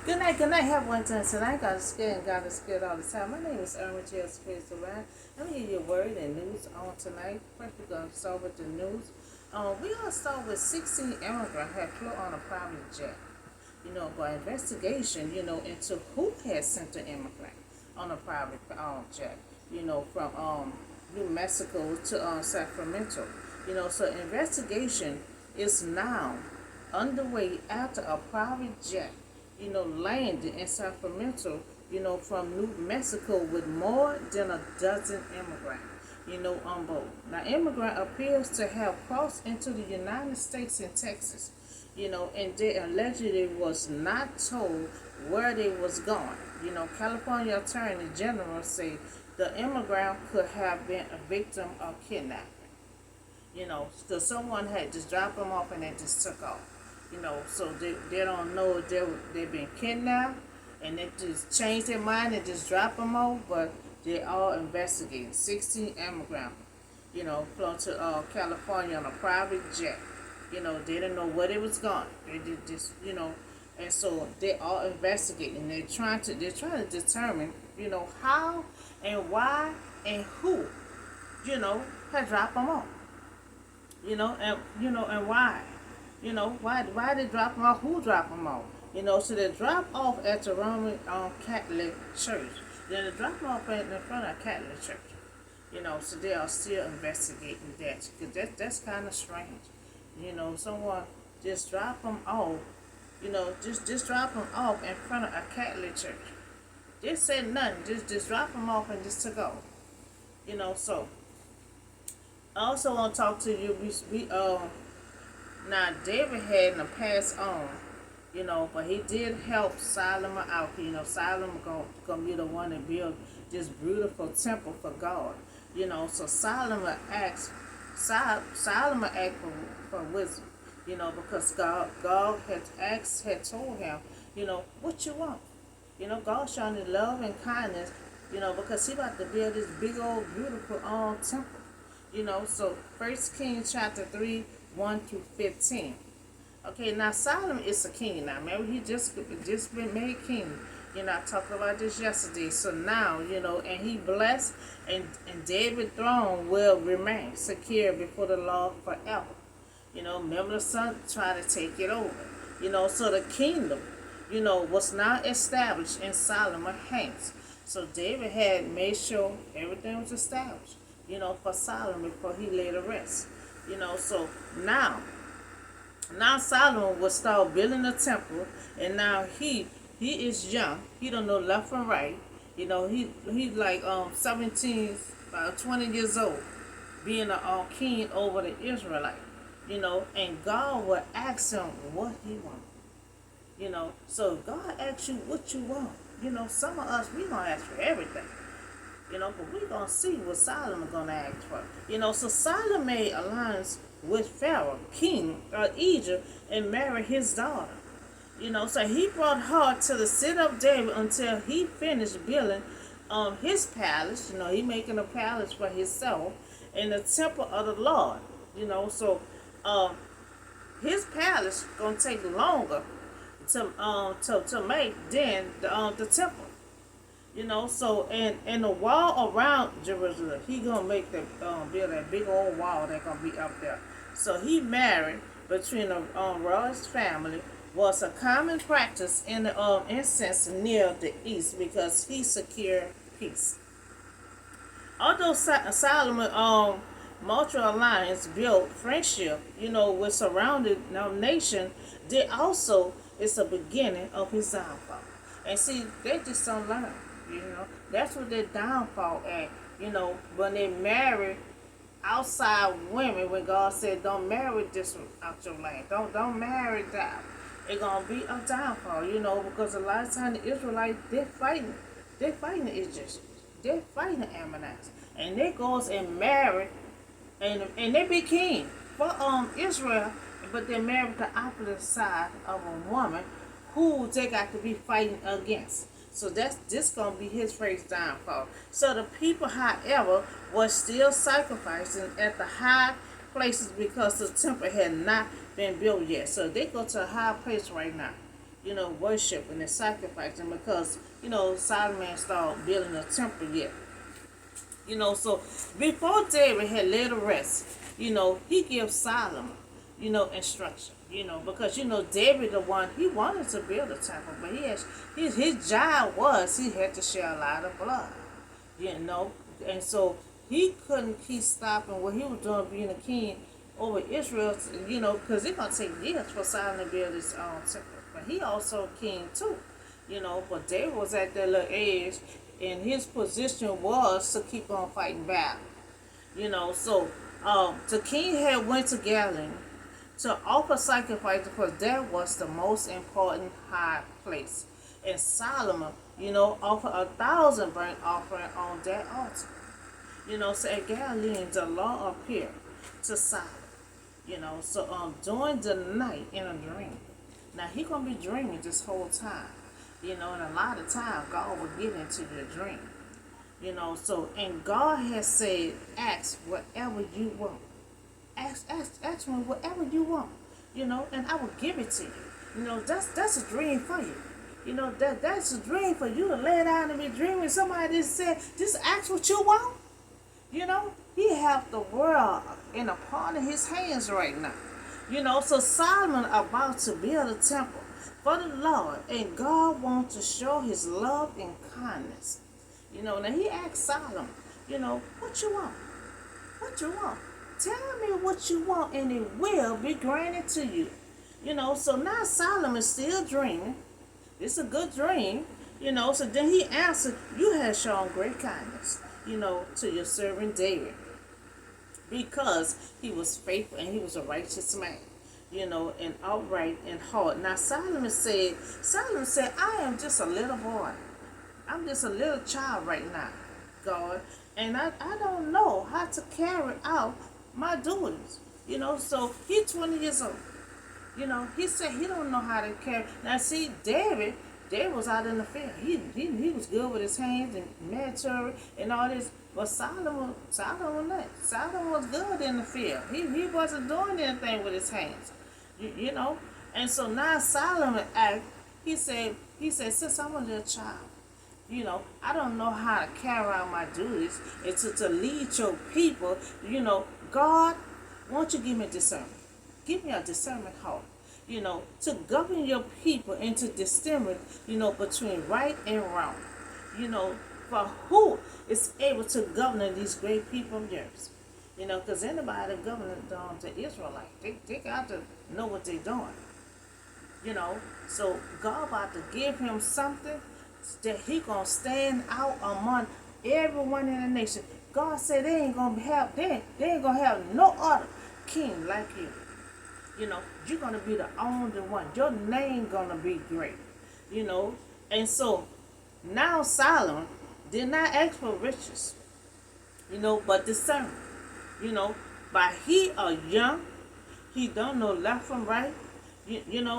Good night, have one time. Tonight, got us scared all the time. My name is Irma J. Spirit Line. I'm going to give you a word and news on tonight. First, we're going to start with the news. We're going to start with 16 immigrants had flew on a private jet. By investigation, into who had sent the immigrant on a private jet, from New Mexico to Sacramento. So investigation is now underway after a private jet, landed in Sacramento, from New Mexico with more than a dozen immigrants, on board. Now, immigrant appears to have crossed into the United States in Texas, and they allegedly was not told where they was going. California Attorney General say the immigrant could have been a victim of kidnapping. Because someone had just dropped them off and they just took off. So they don't know if they've been kidnapped and they just changed their mind and just dropped them off, but they are investigating. 16 immigrants, flown to California on a private jet. They didn't know where they was going. They did just, and so they are investigating. They're trying to determine, how and why and who, had dropped them off. And why. Why they drop them off? Who dropped them off? So they drop off at the Roman Catholic Church. Then they drop them off in front of a Catholic church. So they are still investigating that. Because that's kind of strange. Someone just drop them off. Just drop them off in front of a Catholic church. Just said nothing. Just drop them off and just to go. So I also want to talk to you. Now David had in the past on, but he did help Solomon out. Solomon gonna be the one to build this beautiful temple for God. So Solomon asked for wisdom. Because God had told him, what you want. God showing his love and kindness, because he about to build this big old beautiful temple. So 1 Kings chapter 3, 1 through 15. Okay, now Solomon is a king now. Remember, he just been made king. I talked about this yesterday. So now, and he blessed, and David's throne will remain secure before the Lord forever. Remember the son tried to take it over. So the kingdom, was now established in Solomon's hands. So David had made sure everything was established, for Solomon before he laid to rest. So now Solomon will start building the temple, and now he is young. He don't know left from right. He's like 17, about 20 years old, being a king over the Israelite. And God will ask him what he wants. So if God asks you what you want, some of us, we gonna ask for everything. But we're going to see what Solomon going to ask for. So Solomon made alliance with Pharaoh, king of Egypt, and married his daughter. So he brought her to the city of David until he finished building his palace. He making a palace for himself in the temple of the Lord. So his palace going to take longer to make than the temple. So and the wall around Jerusalem, he gonna make the build that big old wall that gonna be up there. So he married between the royal family was a common practice in the incense near the east because he secured peace. Although Solomon mutual alliance built friendship, with surrounded nation, they also is the beginning of his downfall. And see, they just don't learn. That's what their downfall at. When they marry outside women, when God said, don't marry this one out your land. Don't marry that. It's gonna be a downfall, because a lot of times the Israelites, they're fighting the Egyptians. They're fighting the Ammonites. And they goes and marry and they be king for Israel, but they married the opposite side of a woman who they got to be fighting against. So this gonna be his first downfall. So the people, however, was still sacrificing at the high places because the temple had not been built yet. So they go to a high place right now. worshiping and sacrificing because, Solomon started building a temple yet. So before David had laid to rest, he gives Solomon, instruction, because, David, the one, he wanted to build a temple, but his job was he had to shed a lot of blood, you know, and so he couldn't keep stopping what he was doing being a king over Israel, because it's going to take years for Solomon to build his own temple. But he also a king too, but David was at that little age, and his position was to keep on fighting battle. So the king had went to Galilee to offer sacrifice because that was the most important high place. And Solomon, offered 1,000 burnt offering on that altar. So at Galilee, the law appeared to Solomon. So during the night in a dream. Now he gonna be dreaming this whole time. And a lot of time God will get into your dream. So and God has said, ask whatever you want. Ask me whatever you want. And I will give it to you. That's a dream for you. That's a dream for you to lay down and be dreaming. Somebody just said, just ask what you want. He have the world in a part of his hands right now. So Solomon about to build a temple for the Lord, and God wants to show his love and kindness. Now he asked Solomon, what you want? What you want? Tell me what you want, and it will be granted to you. So now Solomon still dreaming. It's a good dream. So then he answered, you have shown great kindness, to your servant David, because he was faithful and he was a righteous man, and upright in heart. Now Solomon said, I am just a little boy. I'm just a little child right now, God, and I don't know how to carry out my duties. So he's 20 years old. He said he don't know how to carry. Now see, David was out in the field. He was good with his hands and military and all this. But Solomon was good in the field. He wasn't doing anything with his hands. And so now Solomon asked, he said, since I'm a little child, I don't know how to carry out my duties and to lead your people, God, won't you give me discernment? Give me a discernment heart, to govern your people and to distinguish, between right and wrong, for who is able to govern these great people of yours. Because anybody governing the Israelites, they got to know what they're doing. So God about to give him something that he gonna stand out among everyone in the nation. God said they ain't gonna have no other king like you. You're gonna be the only one. Your name gonna be great. And so now Solomon did not ask for riches, but discernment. By he are young, he don't know left from right.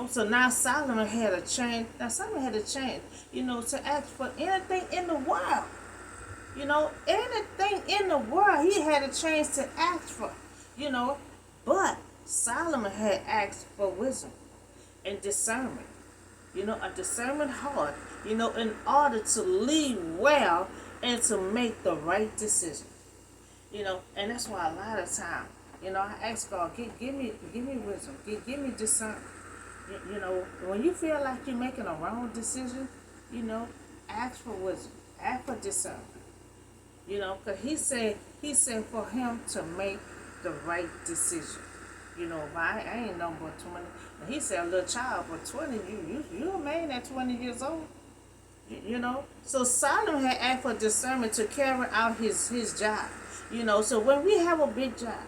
So now Solomon had a change. Now Solomon had a change, to ask for anything in the world. Anything in the world he had a chance to ask for. But Solomon had asked for wisdom and discernment. A discernment heart, in order to lead well and to make the right decision. And that's why a lot of time, I ask God, give me wisdom, give me discernment. When you feel like you're making a wrong decision, ask for wisdom, ask for discernment. Because he said for him to make the right decision. I ain't no but 20. He said a little child, but 20, you a man at 20 years old. So Solomon had asked for discernment to carry out his job. So when we have a big job,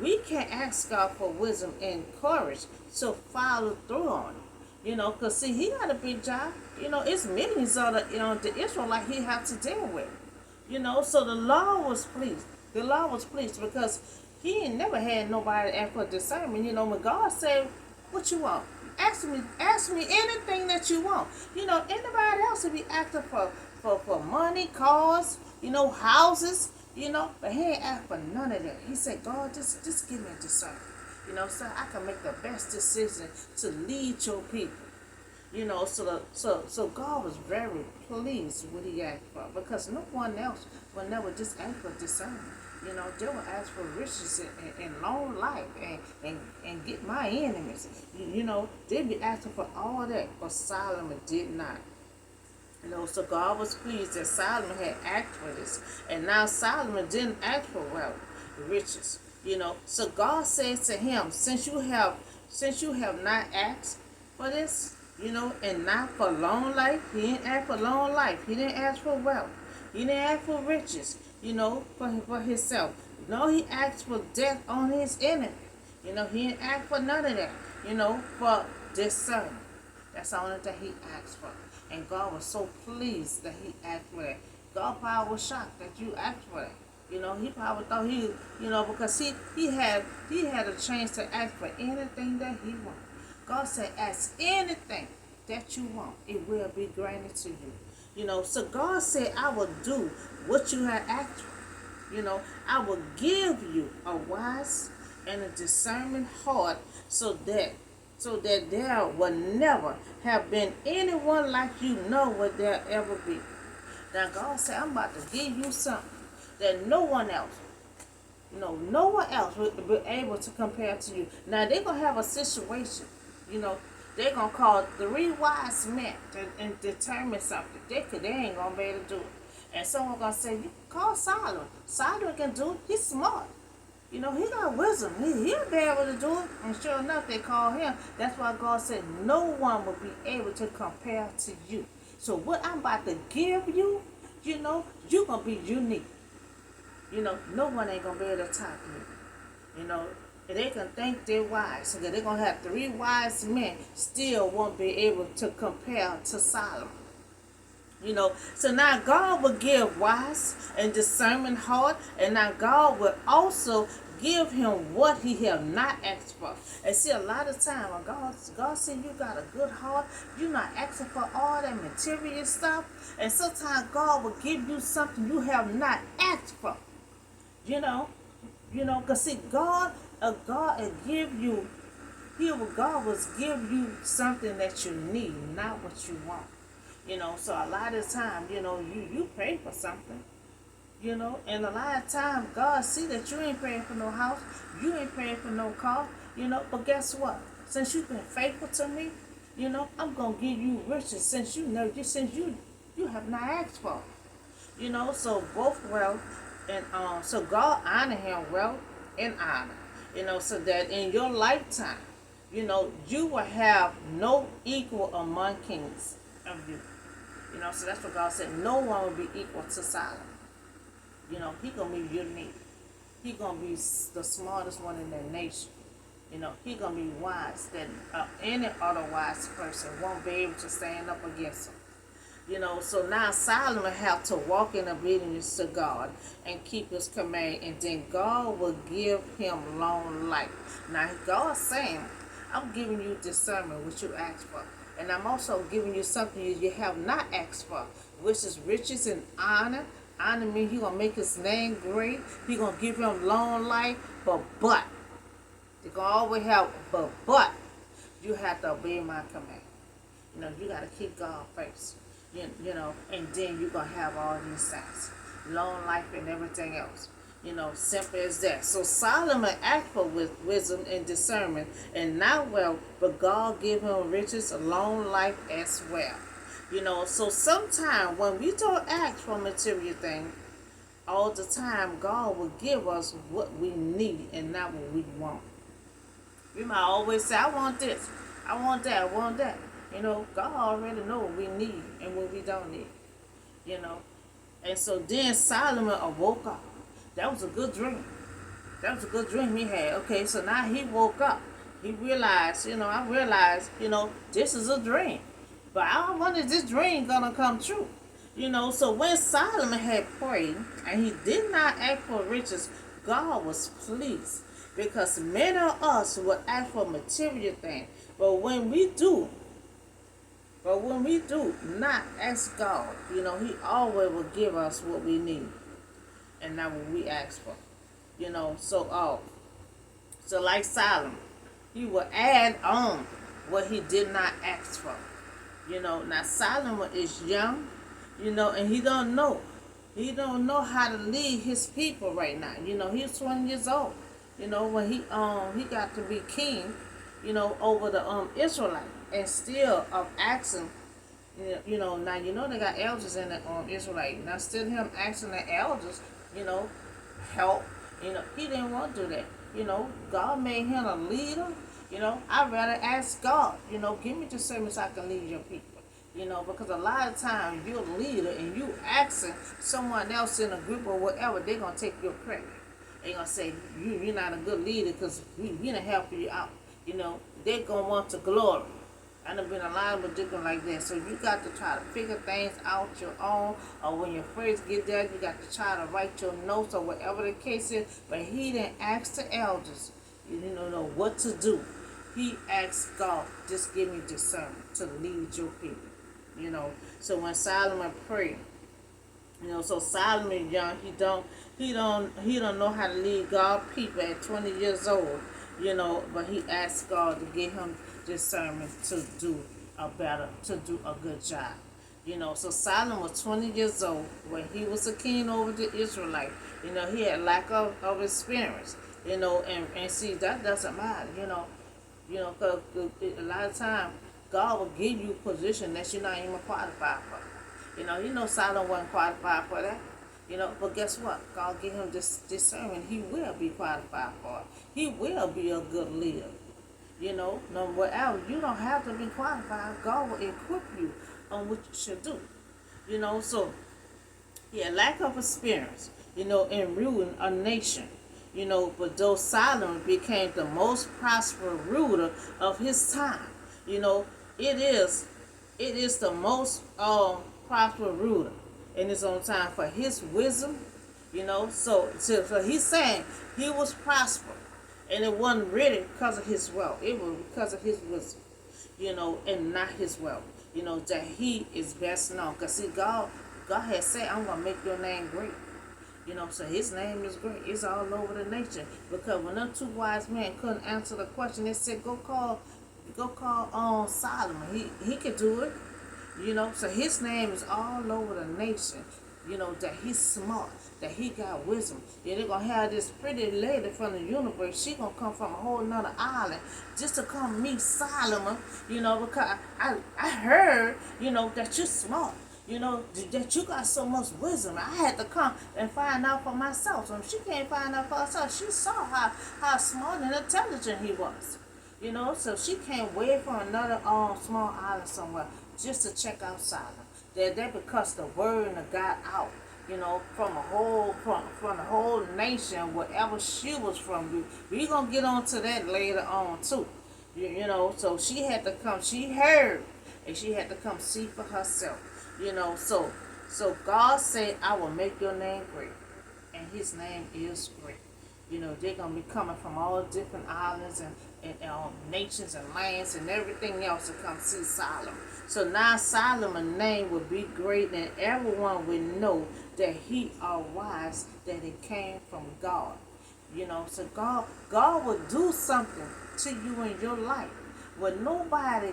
we can ask God for wisdom and courage to follow through on it. Because see, he got a big job. It's millions of the Israelites he have to deal with. So the law was pleased. The law was pleased because he ain't never had nobody ask for discernment. When God said, what you want? Ask me anything that you want. Anybody else would be asking for money, cars, houses, but he ain't asked for none of that. He said, God, just give me a discernment, so I can make the best decision to lead your people. So God was very pleased with what he asked for, because no one else will never just ask for discernment. They will ask for riches and long life and get my enemies. They be asking for all that, but Solomon did not. So God was pleased that Solomon had asked for this. And now Solomon didn't ask for wealth, riches. So God says to him, since you have not asked for this, and not for long life, he didn't ask for long life. He didn't ask for wealth. He didn't ask for riches, for himself. No, he asked for death on his enemy. He didn't ask for none of that, for discernment. That's the only thing he asked for. And God was so pleased that he asked for that. God probably was shocked that you asked for that. He probably thought because he had a chance to ask for anything that he wanted. God said, ask anything that you want, it will be granted to you. So God said, I will do what you have asked for. I will give you a wise and a discerning heart, so that there will never have been anyone like you, nor will there ever be. Now God said, I'm about to give you something that no one else, no one else will be able to compare to you. Now they're going to have a situation, they're going to call 3 wise men and determine something. They ain't going to be able to do it. And someone going to say, you call Solomon. Solomon can do it. He's smart. He got wisdom. He'll be able to do it. And sure enough, they call him. That's why God said no one will be able to compare to you. So what I'm about to give you, you're going to be unique. No one ain't going to be able to top you. And they can think they're wise. So they're going to have 3 wise men, still won't be able to compare to Solomon. So now God will give wise and discerning heart, and now God will also give him what he have not asked for. And see, a lot of time when God see you got a good heart, you're not asking for all that material stuff, and sometimes God will give you something you have not asked for. Because see, God will give you, God will give you something that you need, not what you want. So a lot of time, you pray for something, and a lot of time God see that you ain't praying for no house, you ain't praying for no car, but guess what? Since you've been faithful to me, I'm gonna give you riches since you have not asked for. So both wealth and so God honor him wealth and honor, so that in your lifetime, you will have no equal among kings of you. So that's what God said. No one will be equal to Solomon. He gonna be unique. He gonna be the smartest one in the nation. He gonna be wise that any other wise person won't be able to stand up against him. So now Solomon have to walk in obedience to God and keep his command, and then God will give him long life. Now God's saying, I'm giving you discernment, which you asked for. And I'm also giving you something you have not asked for, which is riches and honor. Honor means He's going to make his name great. He's going to give him long life. But, you're going to always have, but, you have to obey my command. You got to keep God first. And then you're going to have all these things. Long life and everything else. Simple as that. So Solomon asked for wisdom and discernment, and not wealth, but God gave him riches, a long life as well. So sometimes when we don't ask for material things, all the time God will give us what we need and not what we want. We might always say, I want this, I want that, I want that. God already know what we need and what we don't need. And so then Solomon awoke up. That was a good dream. That was a good dream he had. Okay, so now he woke up. He realized, I realized, this is a dream. But I wonder if this dream gonna come true. So when Solomon had prayed and he did not ask for riches, God was pleased. Because many of us would ask for material things. But when we do not ask God, He always will give us what we need and not what we ask for. So like Solomon, he will add on what he did not ask for. Now Solomon is young, and he don't know. He don't know how to lead his people right now. He's 20 years old. When he got to be king, over the Israelite, and still asking. Now they got elders in the Israelite. Now still him asking the elders, you know, help. He didn't want to do that. God made him a leader. I'd rather ask God, give me discernment so I can lead your people. Because a lot of times you're a leader and you asking someone else in a group or whatever, they're gonna take your credit. They're gonna say you're not a good leader because we didn't help you out. They're gonna want the glory. I done been a lot of predicament like that. So you got to try to figure things out your own. Or when you first get there, you got to try to write your notes or whatever the case is. But he didn't ask the elders, know what to do. He asked God, just give me discernment to lead your people. So when Solomon prayed, so Solomon young, he don't know how to lead God people at 20 years old. But he asked God to give him discernment to do a good job. So Solomon was 20 years old when he was a king over the Israelites. He had lack of experience. And see, that doesn't matter. Because a lot of times God will give you a position that you're not even qualified for. Solomon wasn't qualified for that. But guess what? God gave him this discernment. He will be qualified for it. He will be a good leader. No whatever. You don't have to be qualified. God will equip you on what you should do. So yeah, lack of experience, in ruling a nation. But though Solomon became the most prosperous ruler of his time, it is the most prosperous ruler in his own time for his wisdom. So he's saying he was prosperous. And it wasn't really because of his wealth. It was because of his wisdom, and not his wealth. That he is best known. Because see, God has said, I'm going to make your name great. So his name is great. It's all over the nation. Because when them two wise men couldn't answer the question, they said, go call Solomon. He could do it. So his name is all over the nation. That he's smart, that he got wisdom. They're going to have this pretty lady from the universe. She going to come from a whole nother island just to come meet Solomon, because I heard, that you're smart, that you got so much wisdom. I had to come and find out for myself. So if she can't find out for herself, she saw how smart and intelligent he was. So she came way from another small island somewhere just to check out Solomon. That because the word got out, from the whole nation, wherever she was from. We gonna get on to that later on too. So she had to come. She heard, and she had to come see for herself. So God said, I will make your name great, and His name is great. They're gonna be coming from all different islands and nations and lands and everything else to come see Solomon. So now Solomon's name will be great, and everyone will know that he are wise, that it came from God. So God will do something to you in your life when nobody,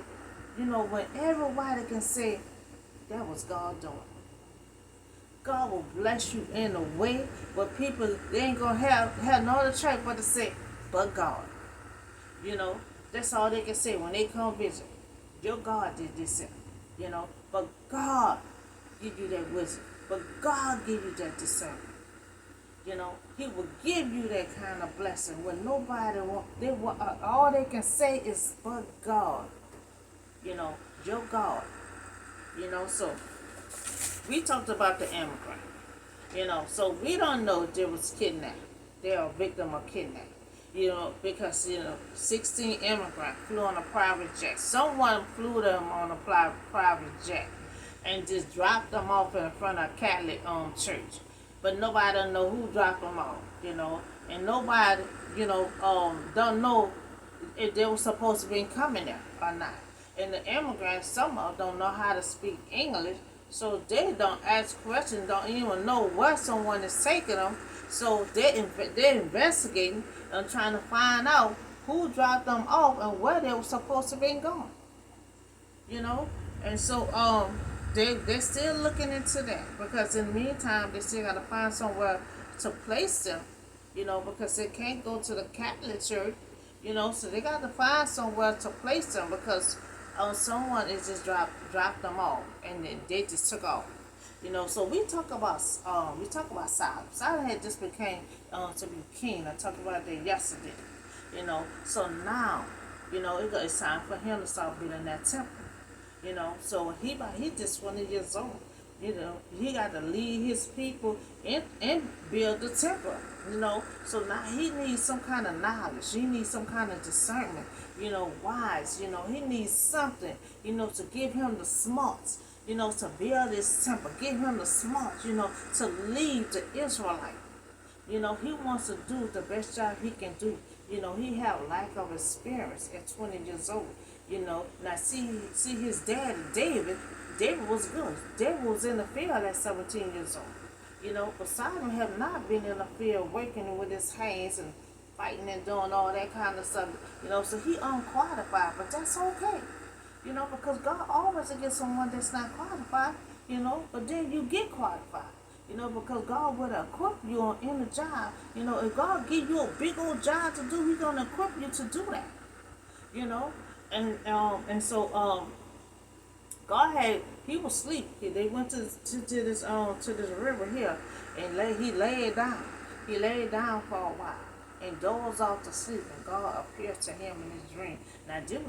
when everybody can say that was God doing. God will bless you in a way where people, they ain't gonna have no other choice but to say, but God. That's all they can say when they come visit. Your God did this, but God give you that wisdom. But God give you that discernment. He will give you that kind of blessing when nobody all they can say is, but God. Your God. So we talked about the immigrant. So we don't know if they was kidnapped. They are a victim of kidnapping. Because 16 immigrants flew on a private jet. Someone flew them on a private jet and just dropped them off in front of a Catholic church. But nobody don't know who dropped them off, and nobody, don't know if they were supposed to be coming there or not. And the immigrants, some of them don't know how to speak English, so they don't ask questions, don't even know where someone is taking them. So they're investigating and trying to find out who dropped them off and where they were supposed to be going. And so they're still looking into that because in the meantime they still gotta find somewhere to place them, because they can't go to the Catholic Church, so they got to find somewhere to place them because someone is just dropped them off and they just took off. So we talk about Solomon. Solomon had just became to be king. I talked about that yesterday. So now, it's time for him to start building that temple. So he just 20 years old. He got to lead his people and build the temple. So now he needs some kind of knowledge. He needs some kind of discernment. Wise. He needs something. To give him the smarts. To build this temple. Give him the smarts. To lead the Israelite. He wants to do the best job he can do. He have lack of experience at 20 years old. Now see his dad, David. David was good. David was in the field at 17 years old. But Solomon have not been in the field working with his hands and fighting and doing all that kind of stuff. So he unqualified, but that's okay. Because God always gets someone that's not qualified. But then you get qualified. Because God will equip you in the job. If God give you a big old job to do, He's gonna equip you to do that. You know, and so God he was asleep. They went to this river here, and he laid down. He laid down for a while and dozed off to sleep. And God appeared to him in his dream. Now there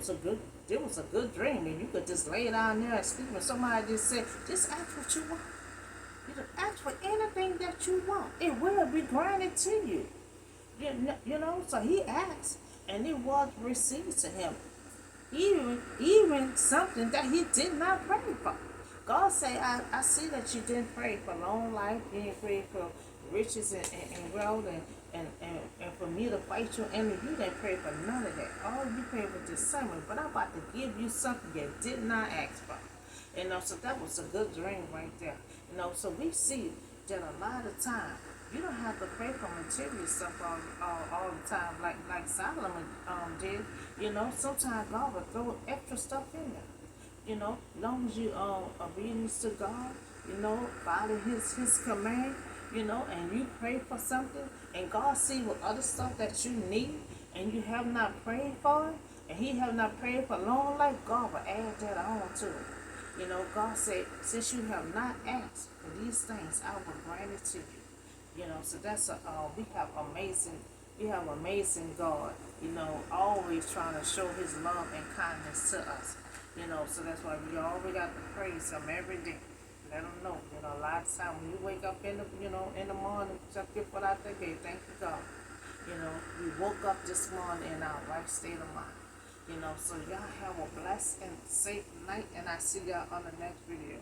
was a good dream, and you could just lay down there and sleep. And somebody just said, just ask what you want. You can ask for anything that you want. It will be granted to you. So he asked, and it was received to him. Even something that he did not pray for. God said, I see that you didn't pray for long life, you didn't pray for riches and wealth and for me to fight you, and you didn't pray for none of that. All you prayed for discernment, but I'm about to give you something you did not ask for. So that was a good dream right there. So we see that a lot of time you don't have to pray for material stuff all the time like Solomon did. Sometimes God will throw extra stuff in there. Long as you obedience to God, follow his command, and you pray for something, and God see what other stuff that you need, and you have not prayed for it, and He have not prayed for long life, God will add that on to it. God said, since you have not asked for these things, I will grant it to you. So that's we have amazing God, always trying to show His love and kindness to us. So that's why we always got to praise Him every day. Let Him know. A lot of times when you wake up in the morning, just get put out that gate. Thank you, God. We woke up this morning in our right state of mind. So y'all have a blessed and safe night, and I see y'all on the next video.